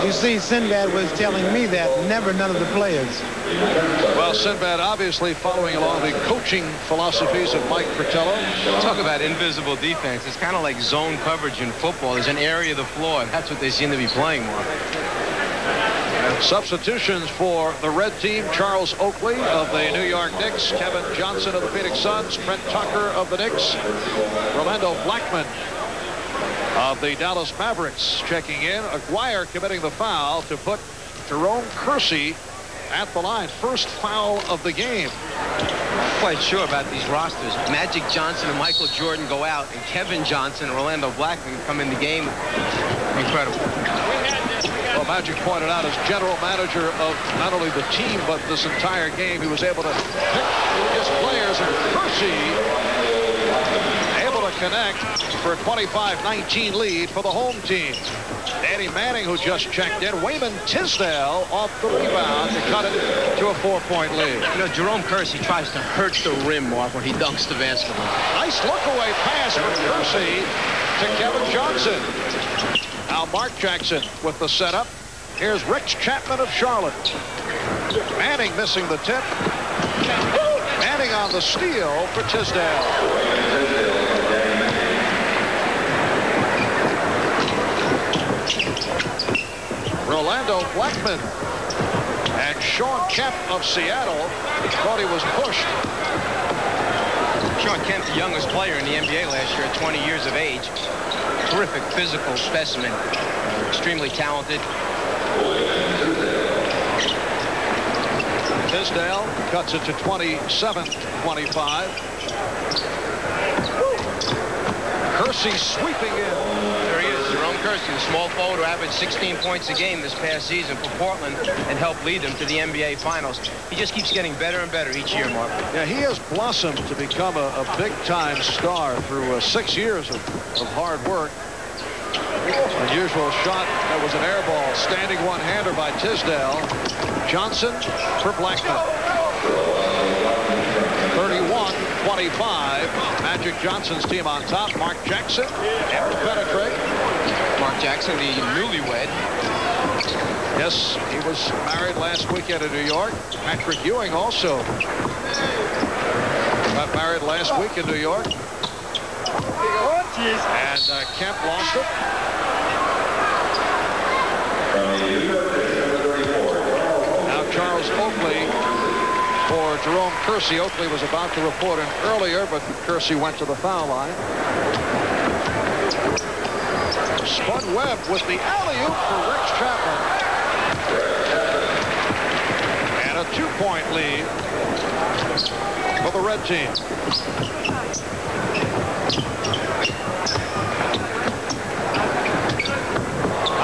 You see, Sinbad was telling me that, never none of the players. Well, Sinbad obviously following along the coaching philosophies of Mike Fratello. Talk about invisible defense. It's kind of like zone coverage in football. There's an area of the floor, and that's what they seem to be playing more. Substitutions for the red team: Charles Oakley of the New York Knicks, Kevin Johnson of the Phoenix Suns, Trent Tucker of the Knicks, Rolando Blackman of the Dallas Mavericks checking in. Aguirre committing the foul to put Jerome Kersey at the line. First foul of the game. Not quite sure about these rosters. Magic Johnson and Michael Jordan go out, and Kevin Johnson and Rolando Blackman come in the game. Incredible. Well, Magic pointed out as general manager of not only the team but this entire game, he was able to pick his players, and Kersey able to connect for a 25-19 lead for the home team. Danny Manning, who just checked in. Wayman Tisdale off the rebound to cut it to a 4-point lead. You know, Jerome Kersey tries to hurt the rim, Mark, when he dunks the basketball. Nice look-away pass from Kersey to Kevin Johnson. Now Mark Jackson with the setup. Here's Rich Chapman of Charlotte. Manning missing the tip. Manning on the steal for Tisdale. Rolando Blackman and Sean Kemp of Seattle thought he was pushed. Sean Kemp, the youngest player in the NBA last year at 20 years of age. Terrific physical specimen. Extremely talented. Tisdale cuts it to 27-25. Kersey sweeping in. There he is, Jerome Kersey, the small forward who averaged 16 points a game this past season for Portland and helped lead them to the NBA Finals. He just keeps getting better and better each year, Mark. Yeah, he has blossomed to become a big-time star through 6 years of hard work. Unusual shot. That was an air ball. Standing one-hander by Tisdale. Johnson for Blackman. 31-25. Magic Johnson's team on top. Mark Jackson able to penetrate. Mark Jackson, the newlywed. Yes, he was married last weekend in New York. Patrick Ewing also got married last week in New York. And Kemp lost it. Now Charles Oakley for Jerome Kersey. Oakley was about to report in earlier, but Kersey went to the foul line. Spud Webb with the alley-oop for Rich Chapman. And a 2-point lead for the red team.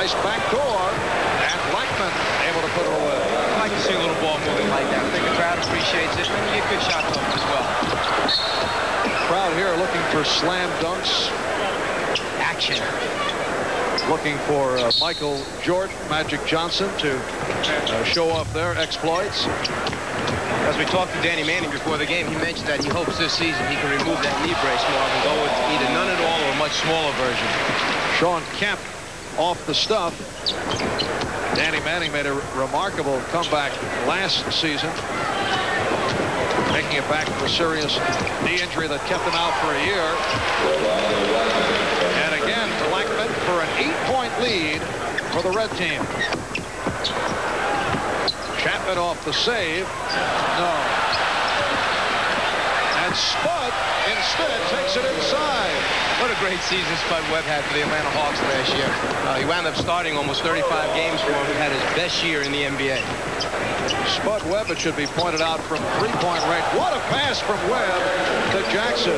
Nice backdoor, and Blackman able to put it away. I like to see a little ball moving like that. I think the crowd appreciates it, and you get good shots off as well. Crowd here looking for slam dunks. Action. Looking for Michael Jordan, Magic Johnson to show off their exploits. As we talked to Danny Manning before the game, he mentioned that he hopes this season he can remove that knee brace more and go with either none at all or a much smaller version. Sean Kemp off the stuff. Danny Manning made a remarkable comeback last season, making it back from a serious knee injury that kept him out for a year. And again, Blackman for an 8-point lead for the red team. Chapman off the save. No. And Spud instead takes it inside. What a great season Spud Webb had for the Atlanta Hawks last year. He wound up starting almost 35 games for him and had his best year in the NBA. Spud Webb, it should be pointed out, from 3-point range. What a pass from Webb to Jackson.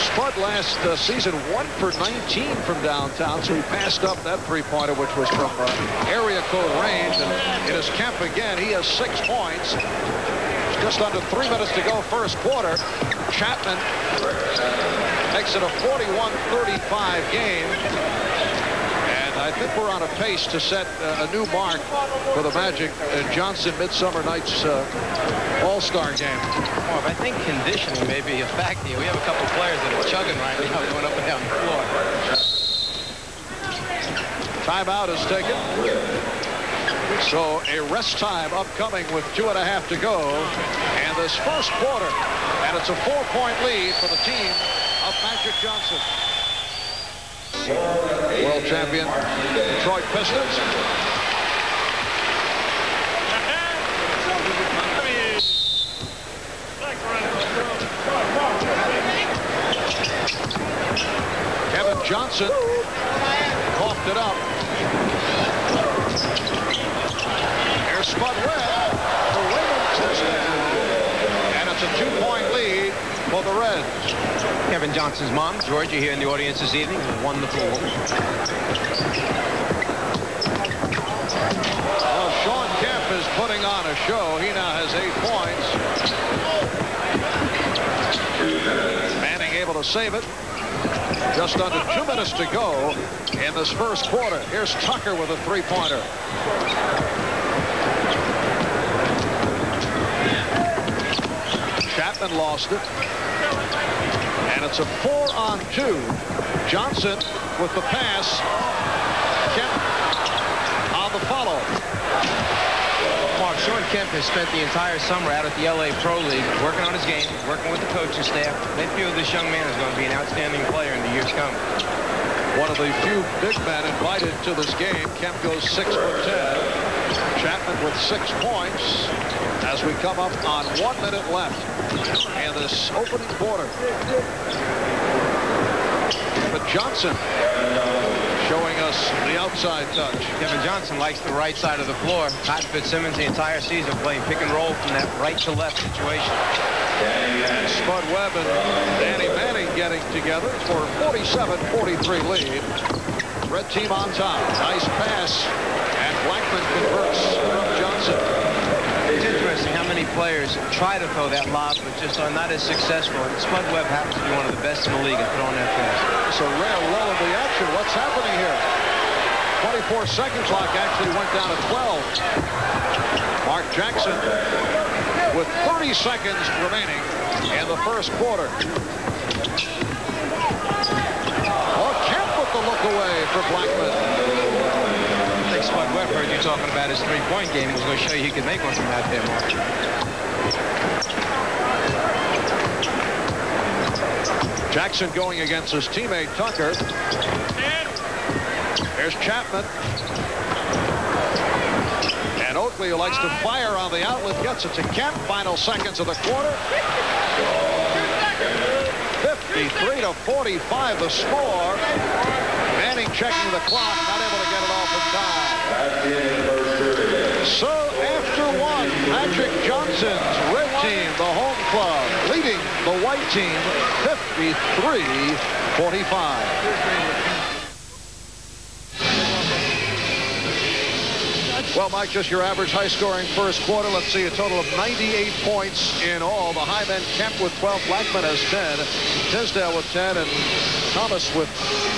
Spud last season 1 for 19 from downtown, so he passed up that 3-pointer, which was from area code range. And it is Kemp again. He has 6 points. Just under 3 minutes to go first quarter. Chapman makes it a 41-35 game. And I think we're on a pace to set a new mark for the Magic Johnson Midsummer Night's All-Star game. Marv, I think conditioning may be a fact here. We have a couple players that are chugging right now going up and down the floor. Timeout is taken. So a rest time upcoming with 2.5 to go. And this first quarter. And it's a 4-point lead for the team of Magic Johnson. World champion Detroit Pistons. Kevin Johnson coughed it up. Here's Spud Webb for Raymond Tisdale. And it's a 2-point lead for the Reds. Kevin Johnson's mom, Georgia, here in the audience this evening. Wonderful woman. Well, Sean Kemp is putting on a show. He now has 8 points. Manning able to save it. Just under 2 minutes to go in this first quarter. Here's Tucker with a 3-pointer. Chapman lost it. And it's a 4-on-2. Johnson with the pass. Kemp on the follow. Mark, Sean Kemp has spent the entire summer out at the LA Pro League working on his game, working with the coaching staff. They feel this young man is going to be an outstanding player in the years coming. One of the few big men invited to this game. Kemp goes 6 for 10. Chapman with 6 points as we come up on 1 minute left in this opening quarter. But Johnson showing us the outside touch. Kevin Johnson likes the right side of the floor. Cotton Fitzsimmons the entire season playing pick and roll from that right to left situation. Spud Webb and Danny Manning getting together for a 47-43 lead. Red team on top. Nice pass. And Blackman converts from Johnson. It's interesting how many players try to throw that lob but just are not as successful. And Spud Webb happens to be one of the best in the league at throwing that pass. It's a rare lull in the action. What's happening here? 24-second clock actually went down to 12. Mark Jackson with 30 seconds remaining in the first quarter. Oh, Kemp with the look away for Blackman. I think Spud Webb heard you talking about his three-point game. He was going to show you he could make one from out there, Mark. Jackson going against his teammate Tucker. There's Chapman. And Oakley, who likes to fire on the outlet, gets it to Kemp. Final seconds of the quarter. 53-45 the score. Manning checking the clock, not able to get it off in time. So after one, Magic Johnson's red team, the home club, leading the white team 53-45. Well, Mike, just your average high-scoring first quarter. Let's see, a total of 98 points in all. The high men, Kemp with 12, Blackman has 10, Tisdale with 10, and Thomas with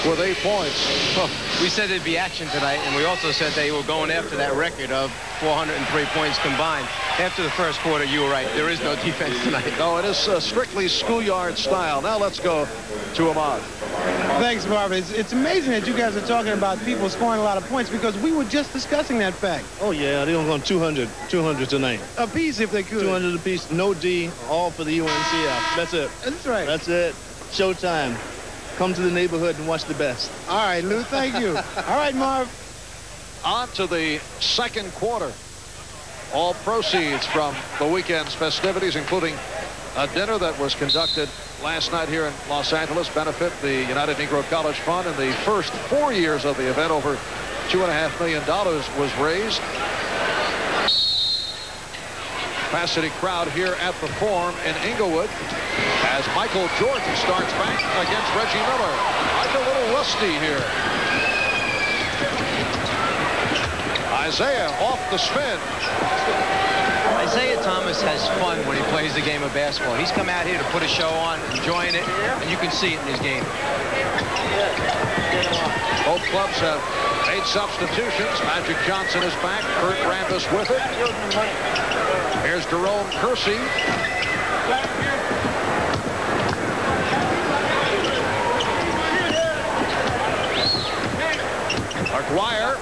8 points. Well, we said there'd be action tonight, and we also said they were going after that record of 403 points combined. After the first quarter, you were right. There is no defense tonight. No, it is strictly schoolyard style. Now let's go to Ahmad. Thanks, Marvin. It's amazing that you guys are talking about people scoring a lot of points because we were just discussing that fact. Oh, yeah, they're going to go 200 tonight. A piece if they could. 200 apiece, no D, all for the UNCF. That's it. That's right. That's it. Showtime. Come to the neighborhood and watch the best. All right, Lou, thank you. All right, Marv. On to the second quarter. All proceeds from the weekend's festivities, including a dinner that was conducted last night here in Los Angeles, benefit the United Negro College Fund. In the first 4 years of the event, over $2.5 million was raised. Capacity crowd here at the Forum in Inglewood as Michael Jordan starts back against Reggie Miller. Like a little rusty here. Isaiah off the spin. Isaiah Thomas has fun when he plays the game of basketball. He's come out here to put a show on, enjoying it, and you can see it in his game. Both clubs have made substitutions. Magic Johnson is back. Kurt Rambis with it. Here's Jerome Kersey. McGuire